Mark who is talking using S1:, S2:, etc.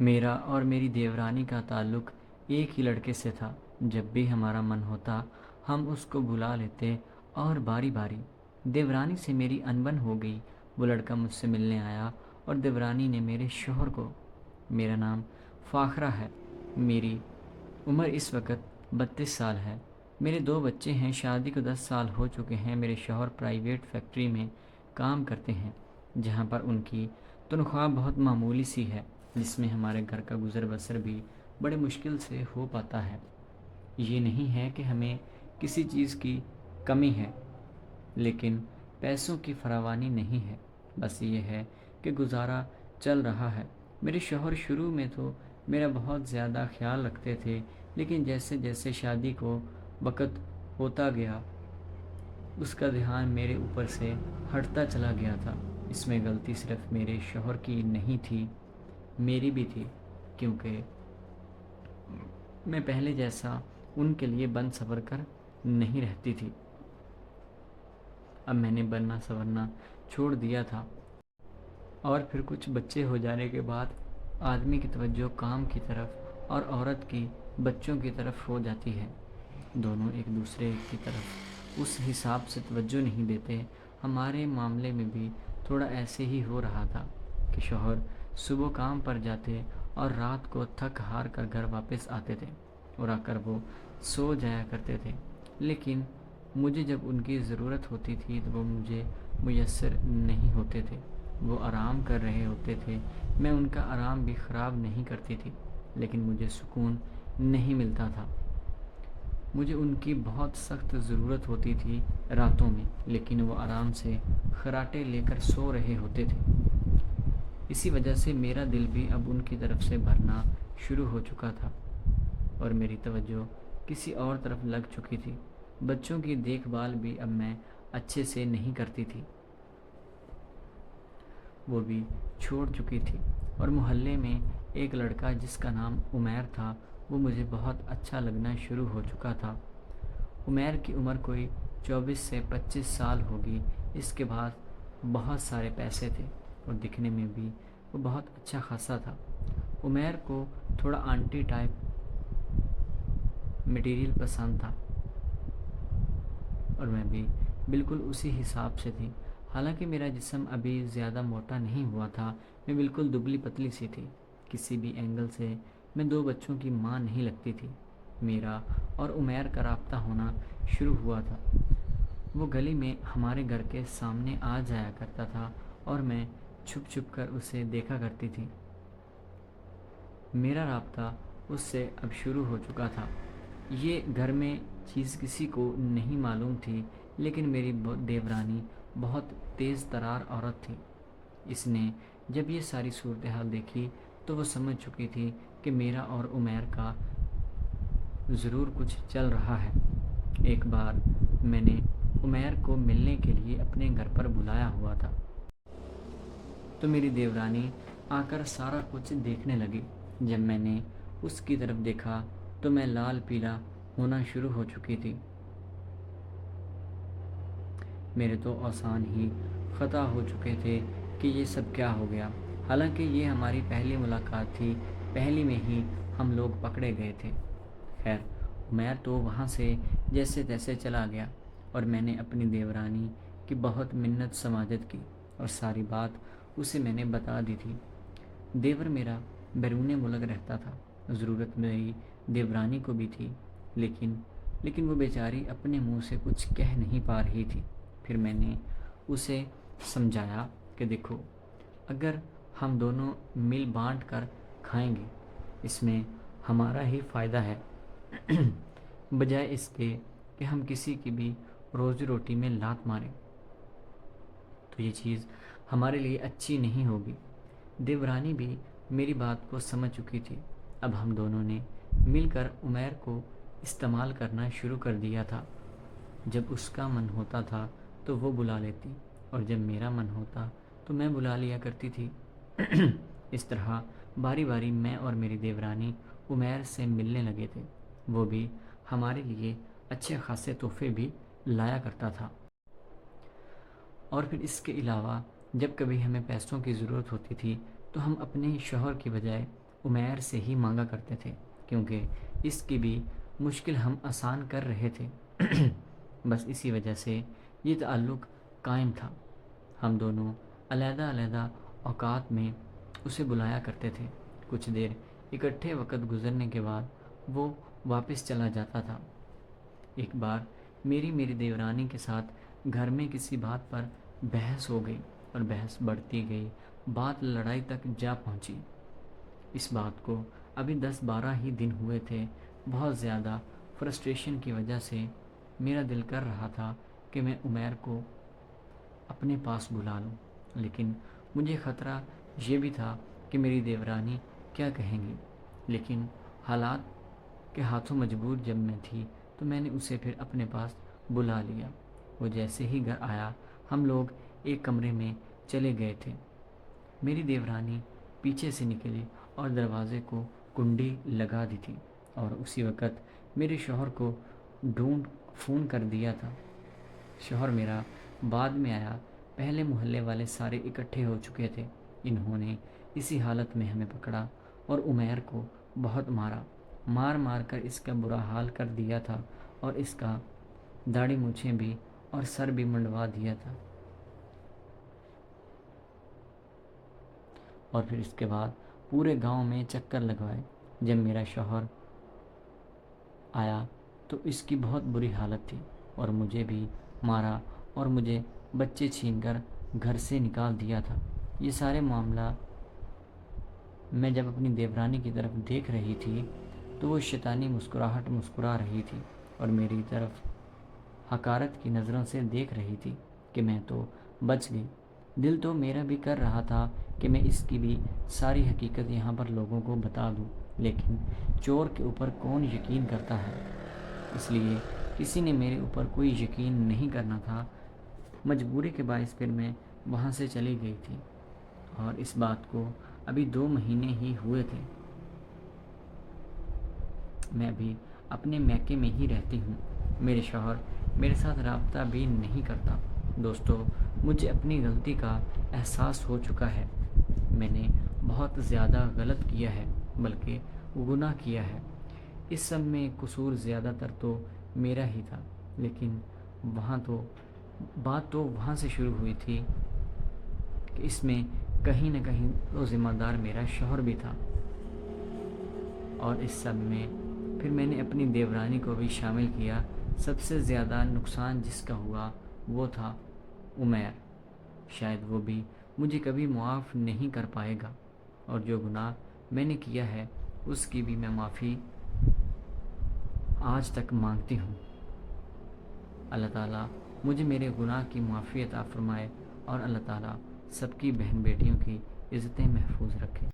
S1: میرا اور میری دیورانی کا تعلق ایک ہی لڑکے سے تھا۔ جب بھی ہمارا من ہوتا ہم اس کو بلا لیتے اور باری باری۔ دیورانی سے میری انبن ہو گئی۔ وہ لڑکا مجھ سے ملنے آیا اور دیورانی نے میرے شوہر کو، میرا نام فاخرہ ہے، میری عمر اس وقت 32 سال ہے، میرے 2 بچے ہیں، شادی کو 10 سال ہو چکے ہیں۔ میرے شوہر پرائیویٹ فیکٹری میں کام کرتے ہیں جہاں پر ان کی تنخواہ بہت معمولی سی ہے، جس میں ہمارے گھر کا گزر بسر بھی بڑے مشکل سے ہو پاتا ہے۔ یہ نہیں ہے کہ ہمیں کسی چیز کی کمی ہے، لیکن پیسوں کی فراوانی نہیں ہے، بس یہ ہے کہ گزارا چل رہا ہے۔ میرے شوہر شروع میں تو میرا بہت زیادہ خیال رکھتے تھے، لیکن جیسے جیسے شادی کو وقت ہوتا گیا اس کا دھیان میرے اوپر سے ہٹتا چلا گیا تھا۔ اس میں غلطی صرف میرے شوہر کی نہیں تھی، میری بھی تھی، کیونکہ میں پہلے جیسا ان کے لیے بن سنور کر نہیں رہتی تھی۔ اب میں نے بننا سنورنا چھوڑ دیا تھا، اور پھر کچھ بچے ہو جانے کے بعد آدمی کی توجہ کام کی طرف اور عورت کی بچوں کی طرف ہو جاتی ہے۔ دونوں ایک دوسرے کی طرف اس حساب سے توجہ نہیں دیتے۔ ہمارے معاملے میں بھی تھوڑا ایسے ہی ہو رہا تھا کہ شوہر صبح کام پر جاتے اور رات کو تھک ہار کر گھر واپس آتے تھے اور آ کر وہ سو جایا کرتے تھے، لیکن مجھے جب ان کی ضرورت ہوتی تھی تو وہ مجھے میسر نہیں ہوتے تھے۔ وہ آرام کر رہے ہوتے تھے، میں ان کا آرام بھی خراب نہیں کرتی تھی، لیکن مجھے سکون نہیں ملتا تھا۔ مجھے ان کی بہت سخت ضرورت ہوتی تھی راتوں میں، لیکن وہ آرام سے خراٹے لے کر سو رہے ہوتے تھے۔ اسی وجہ سے میرا دل بھی اب ان کی طرف سے بھرنا شروع ہو چکا تھا اور میری توجہ کسی اور طرف لگ چکی تھی۔ بچوں کی دیکھ بھال بھی اب میں اچھے سے نہیں کرتی تھی، وہ بھی چھوڑ چکی تھی۔ اور محلے میں ایک لڑکا جس کا نام عمیر تھا، وہ مجھے بہت اچھا لگنا شروع ہو چکا تھا۔ عمیر کی عمر کوئی 24 سے 25 سال ہوگی۔ اس کے بعد بہت سارے پیسے تھے اور دکھنے میں بھی وہ بہت اچھا خاصا تھا۔ عمیر کو تھوڑا آنٹی ٹائپ مٹیریل پسند تھا اور میں بھی بالکل اسی حساب سے تھی۔ حالانکہ میرا جسم ابھی زیادہ موٹا نہیں ہوا تھا، میں بالکل دبلی پتلی سی تھی۔ کسی بھی اینگل سے میں 2 بچوں کی ماں نہیں لگتی تھی۔ میرا اور عمیر کا رابطہ ہونا شروع ہوا تھا۔ وہ گلی میں ہمارے گھر کے سامنے آ جایا کرتا تھا اور میں چھپ چھپ کر اسے دیکھا کرتی تھی۔ میرا رابطہ اس سے اب شروع ہو چکا تھا۔ یہ گھر میں چیز کسی کو نہیں معلوم تھی، لیکن میری دیورانی بہت تیز ترار عورت تھی۔ اس نے جب یہ ساری صورتحال دیکھی تو وہ سمجھ چکی تھی کہ میرا اور عمیر کا ضرور کچھ چل رہا ہے۔ ایک بار میں نے عمیر کو ملنے کے لیے اپنے گھر پر بلایا ہوا تھا، تو میری دیورانی آ کر سارا کچھ دیکھنے لگی۔ جب میں نے اس کی طرف دیکھا تو میں لال پیلا ہونا شروع ہو چکی تھی۔ میرے تو اوسان ہی خطا ہو چکے تھے کہ یہ سب کیا ہو گیا۔ حالانکہ یہ ہماری پہلی ملاقات تھی، پہلی میں ہی ہم لوگ پکڑے گئے تھے۔ خیر، عمیر تو وہاں سے جیسے تیسے چلا گیا اور میں نے اپنی دیورانی کی بہت منت سماجت کی اور ساری بات اسے میں نے بتا دی تھی۔ دیور میرا بیرون ملک رہتا تھا، ضرورت میری دیورانی کو بھی تھی، لیکن وہ بیچاری اپنے منہ سے کچھ کہہ نہیں پا رہی تھی۔ پھر میں نے اسے سمجھایا کہ دیکھو، اگر ہم دونوں مل بانٹ کر کھائیں گے اس میں ہمارا ہی فائدہ ہے، بجائے اس کے کہ ہم کسی کی بھی روزی روٹی میں لات ماریں، تو یہ چیز ہمارے لیے اچھی نہیں ہوگی۔ دیورانی بھی میری بات کو سمجھ چکی تھی۔ اب ہم دونوں نے مل کر عمیر کو استعمال کرنا شروع کر دیا تھا۔ جب اس کا من ہوتا تھا تو وہ بلا لیتی اور جب میرا من ہوتا تو میں بلا لیا کرتی تھی۔ اس طرح باری باری میں اور میری دیورانی عمیر سے ملنے لگے تھے۔ وہ بھی ہمارے لیے اچھے خاصے تحفے بھی لایا کرتا تھا۔ اور پھر اس کے علاوہ جب کبھی ہمیں پیسوں کی ضرورت ہوتی تھی تو ہم اپنے شوہر کی بجائے عمیر سے ہی مانگا کرتے تھے، کیونکہ اس کی بھی مشکل ہم آسان کر رہے تھے۔ بس اسی وجہ سے یہ تعلق قائم تھا۔ ہم دونوں علیحدہ علیحدہ اوقات میں اسے بلایا کرتے تھے۔ کچھ دیر اکٹھے وقت گزرنے کے بعد وہ واپس چلا جاتا تھا۔ ایک بار میری دیورانی کے ساتھ گھر میں کسی بات پر بحث ہو گئی اور بحث بڑھتی گئی، بات لڑائی تک جا پہنچی۔ اس بات کو ابھی 10-12 ہی دن ہوئے تھے۔ بہت زیادہ فرسٹریشن کی وجہ سے میرا دل کر رہا تھا کہ میں عمیر کو اپنے پاس بلا لوں، لیکن مجھے خطرہ یہ بھی تھا کہ میری دیورانی کیا کہیں گی۔ لیکن حالات کے ہاتھوں مجبور جب میں تھی تو میں نے اسے پھر اپنے پاس بلا لیا۔ وہ جیسے ہی گھر آیا ہم لوگ ایک کمرے میں چلے گئے تھے۔ میری دیورانی پیچھے سے نکلی اور دروازے کو کنڈی لگا دی تھی، اور اسی وقت میرے شوہر کو ڈھونڈ فون کر دیا تھا۔ شوہر میرا بعد میں آیا، پہلے محلے والے سارے اکٹھے ہو چکے تھے۔ انہوں نے اسی حالت میں ہمیں پکڑا اور عمیر کو بہت مار مار کر اس کا برا حال کر دیا تھا، اور اس کا داڑھی مونچھیں بھی اور سر بھی منڈوا دیا تھا۔ اور پھر اس کے بعد پورے گاؤں میں چکر لگوائے۔ جب میرا شوہر آیا تو اس کی بہت بری حالت تھی، اور مجھے بھی مارا اور مجھے بچے چھین کر گھر سے نکال دیا تھا۔ یہ سارے معاملہ میں جب اپنی دیورانی کی طرف دیکھ رہی تھی تو وہ شیطانی مسکراہٹ مسکرا رہی تھی اور میری طرف حقارت کی نظروں سے دیکھ رہی تھی کہ میں تو بچ گئی۔ دل تو میرا بھی کر رہا تھا کہ میں اس کی بھی ساری حقیقت یہاں پر لوگوں کو بتا دوں، لیکن چور کے اوپر کون یقین کرتا ہے؟ اس لیے کسی نے میرے اوپر کوئی یقین نہیں کرنا تھا۔ مجبوری کے باعث پھر میں وہاں سے چلی گئی تھی، اور اس بات کو ابھی 2 مہینے ہی ہوئے تھے۔ میں ابھی اپنے میکے میں ہی رہتی ہوں۔ میرے شوہر میرے ساتھ رابطہ بھی نہیں کرتا۔ دوستو، مجھے اپنی غلطی کا احساس ہو چکا ہے۔ میں نے بہت زیادہ غلط کیا ہے، بلکہ گناہ کیا ہے۔ اس سب میں قصور زیادہ تر تو میرا ہی تھا، لیکن بات تو وہاں سے شروع ہوئی تھی کہ اس میں کہیں نہ کہیں تو ذمہ دار میرا شوہر بھی تھا، اور اس سب میں پھر میں نے اپنی دیورانی کو بھی شامل کیا۔ سب سے زیادہ نقصان جس کا ہوا وہ تھا عمیر۔ شاید وہ بھی مجھے کبھی معاف نہیں کر پائے گا، اور جو گناہ میں نے کیا ہے اس کی بھی میں معافی آج تک مانگتی ہوں۔ اللہ تعالیٰ مجھے میرے گناہ کی معافی عطا فرمائے، اور اللہ تعالیٰ سب کی بہن بیٹیوں کی عزتیں محفوظ رکھے۔